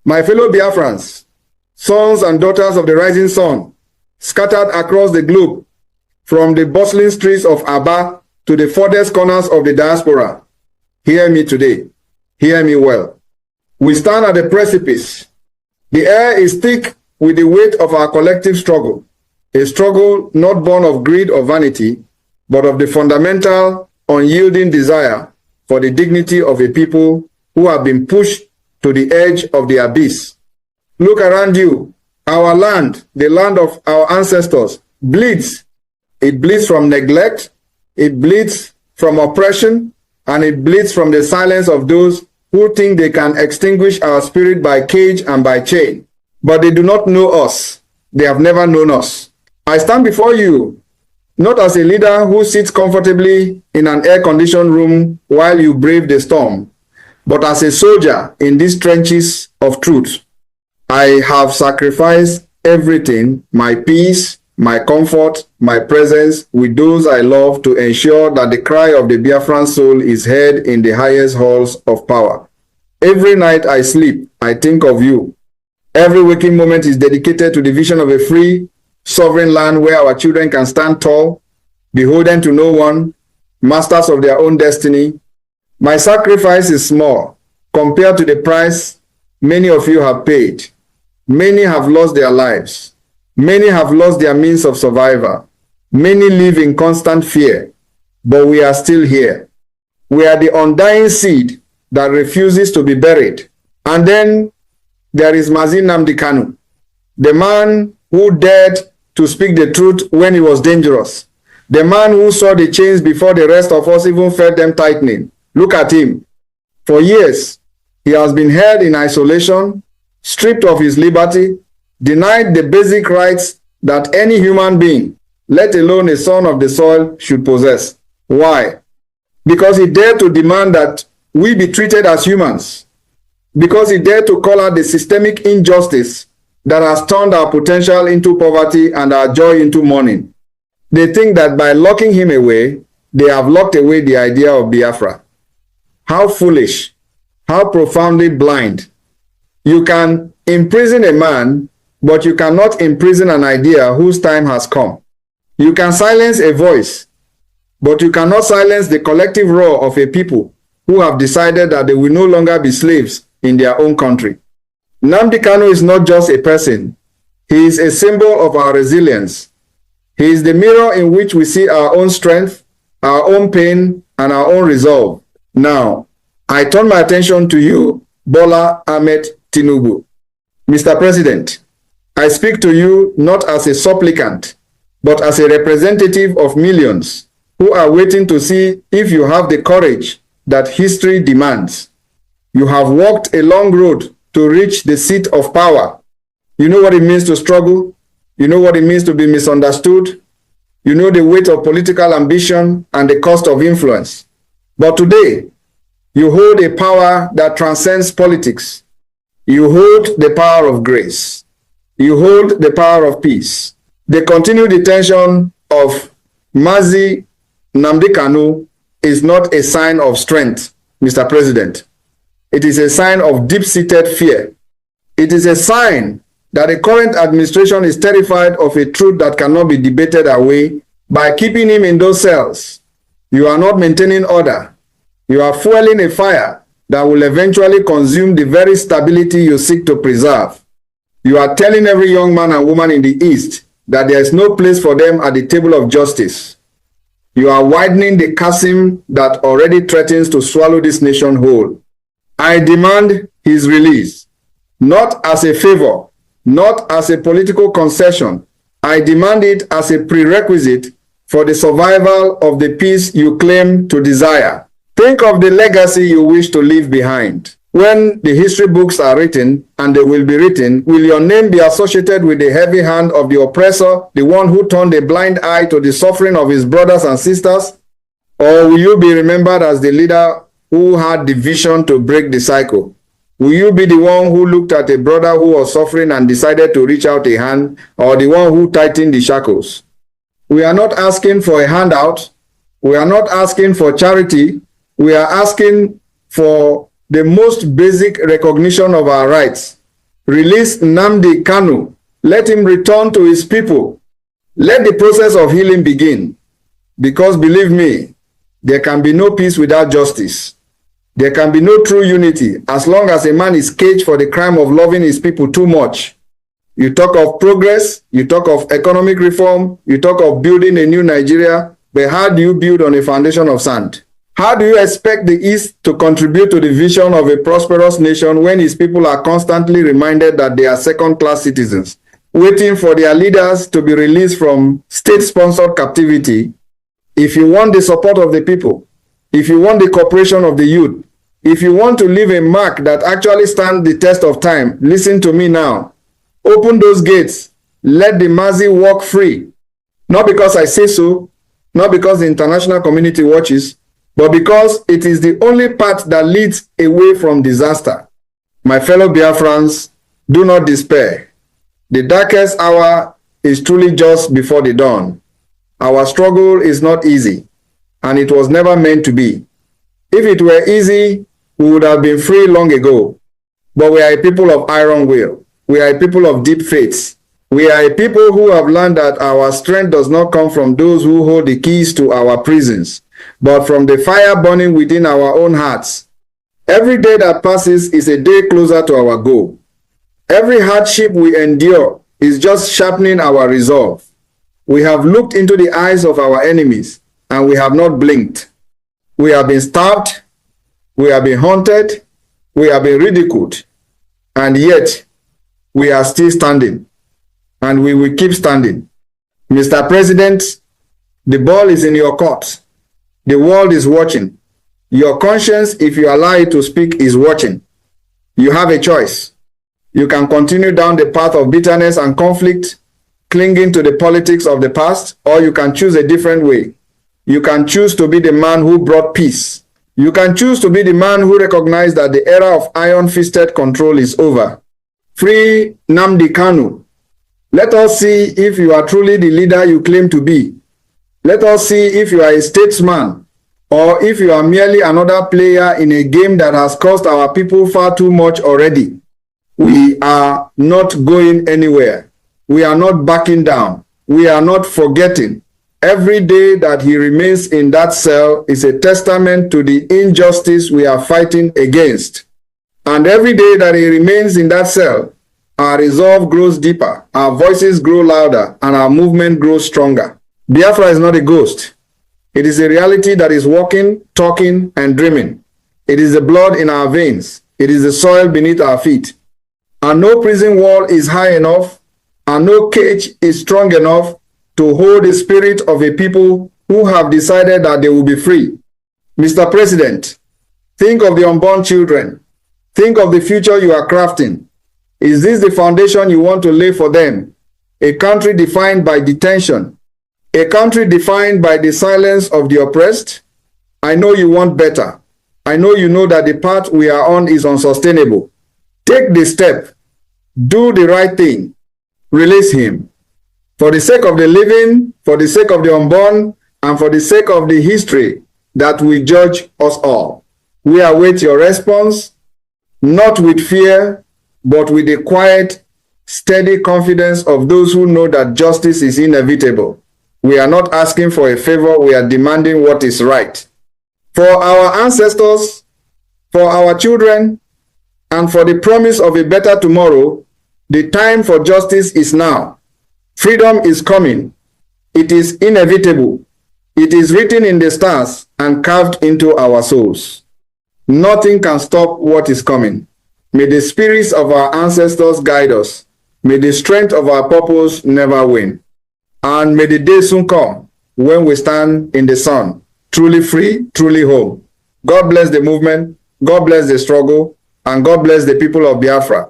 My fellow Biafrans, sons and daughters of the rising sun, scattered across the globe, from the bustling streets of Aba to the furthest corners of the diaspora, hear me today. Hear me well. We stand at the precipice. The air is thick with the weight of our collective struggle, a struggle not born of greed or vanity, but of the fundamental, unyielding desire for the dignity of a people who have been pushed to the edge of the abyss. Look around you. Our land, the land of our ancestors, bleeds. It bleeds from neglect, it bleeds from oppression, and it bleeds from the silence of those who think they can extinguish our spirit by cage and by chain. But they do not know us. They have never known us. I stand before you, not as a leader who sits comfortably in an air-conditioned room while you brave the storm, but as a soldier in these trenches of truth. I have sacrificed everything, my peace, my comfort, my presence with those I love to ensure that the cry of the Biafran soul is heard in the highest halls of power. Every night I sleep, I think of you. Every waking moment is dedicated to the vision of a free, sovereign land where our children can stand tall, beholden to no one, masters of their own destiny. My sacrifice is small compared to the price many of you have paid. Many have lost their lives. Many have lost their means of survival. Many live in constant fear, but we are still here. We are the undying seed that refuses to be buried. And then there is Mazi Nnamdi Kanu, the man who dared to speak the truth when it was dangerous, the man who saw the chains before the rest of us even felt them tightening. Look at him. For years, he has been held in isolation, stripped of his liberty, denied the basic rights that any human being, let alone a son of the soil, should possess. Why? Because he dared to demand that we be treated as humans. Because he dared to call out the systemic injustice that has turned our potential into poverty and our joy into mourning. They think that by locking him away, they have locked away the idea of Biafra. How foolish, how profoundly blind. You can imprison a man, but you cannot imprison an idea whose time has come. You can silence a voice, but you cannot silence the collective roar of a people who have decided that they will no longer be slaves in their own country. Nnamdi Kanu is not just a person. He is a symbol of our resilience. He is the mirror in which we see our own strength, our own pain, and our own resolve. Now, I turn my attention to you, Bola Ahmed Tinubu. Mr. President, I speak to you not as a supplicant, but as a representative of millions who are waiting to see if you have the courage that history demands. You have walked a long road to reach the seat of power. You know what it means to struggle. You know what it means to be misunderstood. You know the weight of political ambition and the cost of influence. But today, you hold a power that transcends politics. You hold the power of grace. You hold the power of peace. The continued detention of Mazi Nnamdi Kanu is not a sign of strength, Mr. President. It is a sign of deep-seated fear. It is a sign that the current administration is terrified of a truth that cannot be debated away. By keeping him in those cells, you are not maintaining order. You are fueling a fire that will eventually consume the very stability you seek to preserve. You are telling every young man and woman in the East that there is no place for them at the table of justice. You are widening the chasm that already threatens to swallow this nation whole. I demand his release, not as a favor, not as a political concession. I demand it as a prerequisite for the survival of the peace you claim to desire. Think of the legacy you wish to leave behind. When the history books are written, and they will be written, will your name be associated with the heavy hand of the oppressor, the one who turned a blind eye to the suffering of his brothers and sisters? Or will you be remembered as the leader who had the vision to break the cycle? Will you be the one who looked at a brother who was suffering and decided to reach out a hand, or the one who tightened the shackles? We are not asking for a handout. We are not asking for charity. We are asking for the most basic recognition of our rights. Release Nnamdi Kanu. Let him return to his people. Let the process of healing begin. Because believe me, there can be no peace without justice. There can be no true unity as long as a man is caged for the crime of loving his people too much. You talk of progress, you talk of economic reform, you talk of building a new Nigeria, but how do you build on a foundation of sand? How do you expect the East to contribute to the vision of a prosperous nation when its people are constantly reminded that they are second-class citizens, waiting for their leaders to be released from state-sponsored captivity? If you want the support of the people, if you want the cooperation of the youth, if you want to leave a mark that actually stands the test of time, listen to me now. Open those gates. Let the Mazi walk free. Not because I say so, not because the international community watches, but because it is the only path that leads away from disaster. My fellow Biafrans, do not despair. The darkest hour is truly just before the dawn. Our struggle is not easy, and it was never meant to be. If it were easy, we would have been free long ago. But we are a people of iron will. We are a people of deep faith. We are a people who have learned that our strength does not come from those who hold the keys to our prisons, but from the fire burning within our own hearts. Every day that passes is a day closer to our goal. Every hardship we endure is just sharpening our resolve. We have looked into the eyes of our enemies, and we have not blinked. We have been starved, we have been haunted, we have been ridiculed, and yet we are still standing, and we will keep standing. Mr. President, the ball is in your court. The world is watching. Your conscience, if you allow it to speak, is watching. You have a choice. You can continue down the path of bitterness and conflict, clinging to the politics of the past, or you can choose a different way. You can choose to be the man who brought peace. You can choose to be the man who recognized that the era of iron-fisted control is over. Free Nnamdi Kanu. Let us see if you are truly the leader you claim to be. Let us see if you are a statesman or if you are merely another player in a game that has cost our people far too much already. We are not going anywhere. We are not backing down. We are not forgetting. Every day that he remains in that cell is a testament to the injustice we are fighting against. And every day that he remains in that cell, our resolve grows deeper, our voices grow louder, and our movement grows stronger. Biafra is not a ghost. It is a reality that is walking, talking, and dreaming. It is the blood in our veins. It is the soil beneath our feet. And no prison wall is high enough, and no cage is strong enough to hold the spirit of a people who have decided that they will be free. Mr. President, think of the unborn children. Think of the future you are crafting. Is this the foundation you want to lay for them? A country defined by detention. A country defined by the silence of the oppressed? I know you want better. I know you know that the path we are on is unsustainable. Take the step. Do the right thing. Release him. For the sake of the living, for the sake of the unborn, and for the sake of the history that will judge us all. We await your response, not with fear, but with the quiet, steady confidence of those who know that justice is inevitable. We are not asking for a favor, we are demanding what is right. For our ancestors, for our children, and for the promise of a better tomorrow, the time for justice is now. Freedom is coming. It is inevitable. It is written in the stars and carved into our souls. Nothing can stop what is coming. May the spirits of our ancestors guide us. May the strength of our purpose never wane. And may the day soon come when we stand in the sun, truly free, truly home. God bless the movement, God bless the struggle, and God bless the people of Biafra.